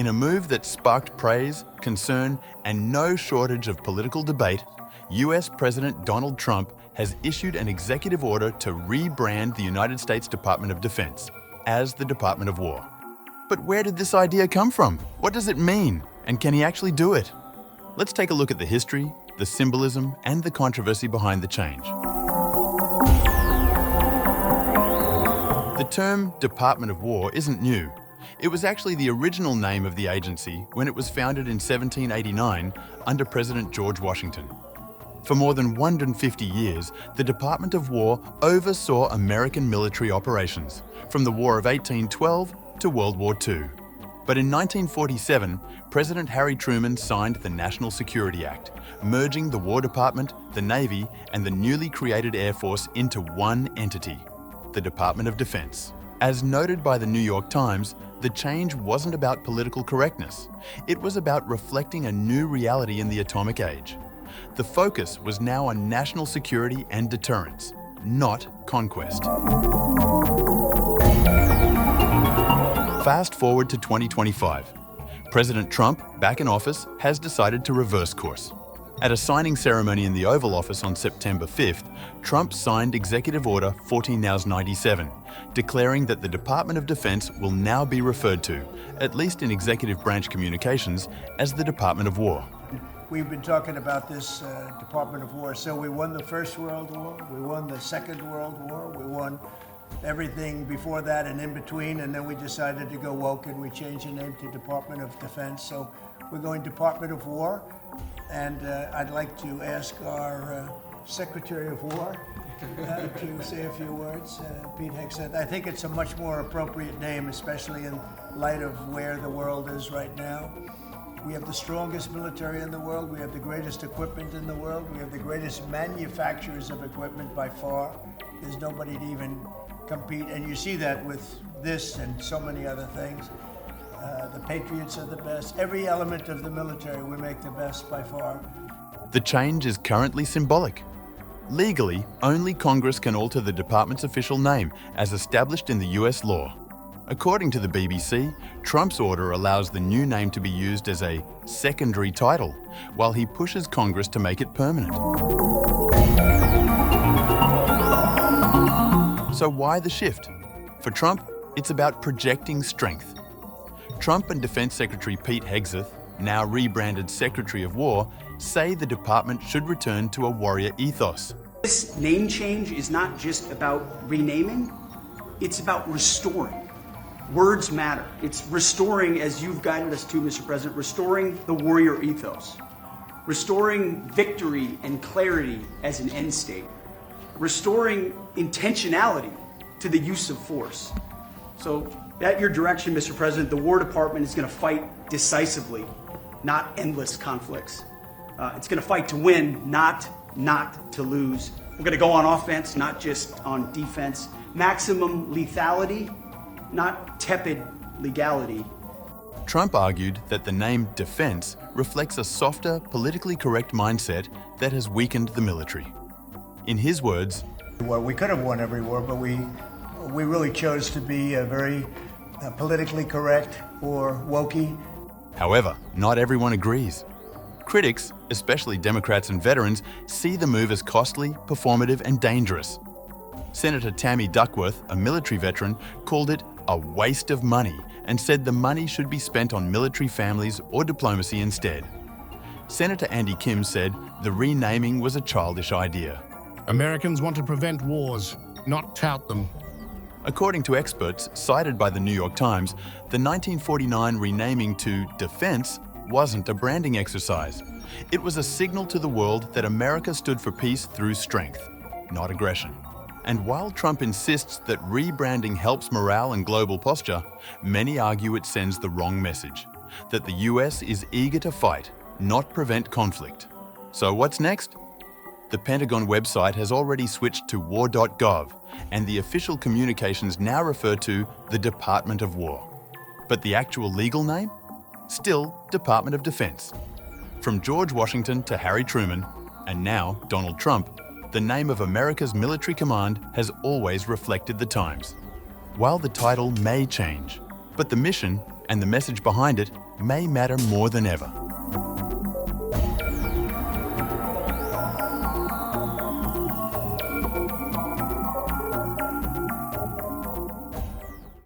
a move that sparked praise, concern, and no shortage of political debate, US President Donald Trump has issued an executive order to rebrand the United States Department of Defense as the Department of War. But where did this idea come from? What does it mean? And can he actually do it? Let's take a look at the history, the symbolism, and the controversy behind the change. The term Department of War isn't new. It was actually the original name of the agency when it was founded in 1789 under President George Washington. For more than 150 years, the Department of War oversaw American military operations, from the War of 1812 to World War II. But in 1947, President Harry Truman signed the National Security Act, merging the War Department, the Navy, and the newly created Air Force into one entity, the Department of Defense. As noted by the New York Times, the change wasn't about political correctness. It was about reflecting a new reality in the atomic age. The focus was now on national security and deterrence, not conquest. Fast forward to 2025. President Trump, back in office, has decided to reverse course. At a signing ceremony in the Oval Office on September 5th, Trump signed Executive Order 14-97, declaring that the Department of Defense will now be referred to, at least in executive branch communications, as the Department of War. We've been talking about this Department of War. So we won the First World War, we won the Second World War, we won everything before that and in between, and then we decided to go woke and we changed the name to Department of Defense. So we're going Department of War, and I'd like to ask our Secretary of War to say a few words. Pete Hegseth. I think it's a much more appropriate name, especially in light of where the world is right now. We have the strongest military in the world. We have the greatest equipment in the world. We have the greatest manufacturers of equipment by far. There's nobody to even compete. And you see that with this and so many other things. The Patriots are the best. Every element of the military, we make the best by far. The change is currently symbolic. Legally, only Congress can alter the department's official name as established in the US law. According to the BBC, Trump's order allows the new name to be used as a secondary title, while he pushes Congress to make it permanent. So why the shift? For Trump, it's about projecting strength. Trump and Defense Secretary Pete Hegseth, now rebranded Secretary of War, say the department should return to a warrior ethos. This name change is not just about renaming, it's about restoring. Words matter. It's restoring, as you've guided us to, Mr. President, restoring the warrior ethos, restoring victory and clarity as an end state, restoring intentionality to the use of force. So, at your direction, Mr. President, the War Department is going to fight decisively, not endless conflicts. It's going to fight to win, not to lose. We're going to go on offense, not just on defense. Maximum lethality, not tepid legality. Trump argued that the name defense reflects a softer, politically correct mindset that has weakened the military. In his words, Well, we could have won every war, but we really chose to be very politically correct or wokey. However, not everyone agrees. Critics, especially Democrats and veterans, see the move as costly, performative, and dangerous. Senator Tammy Duckworth, a military veteran, called it a waste of money and said the money should be spent on military families or diplomacy instead. Senator Andy Kim said the renaming was a childish idea. Americans want to prevent wars, not tout them. According to experts cited by the New York Times, the 1949 renaming to Defense wasn't a branding exercise. It was a signal to the world that America stood for peace through strength, not aggression. And while Trump insists that rebranding helps morale and global posture, many argue it sends the wrong message, that the US is eager to fight, not prevent conflict. So what's next? The Pentagon website has already switched to war.gov, and the official communications now refer to the Department of War. But the actual legal name? Still Department of Defense. From George Washington to Harry Truman, and now Donald Trump, the name of America's military command has always reflected the times. While the title may change, but the mission, and the message behind it may matter more than ever.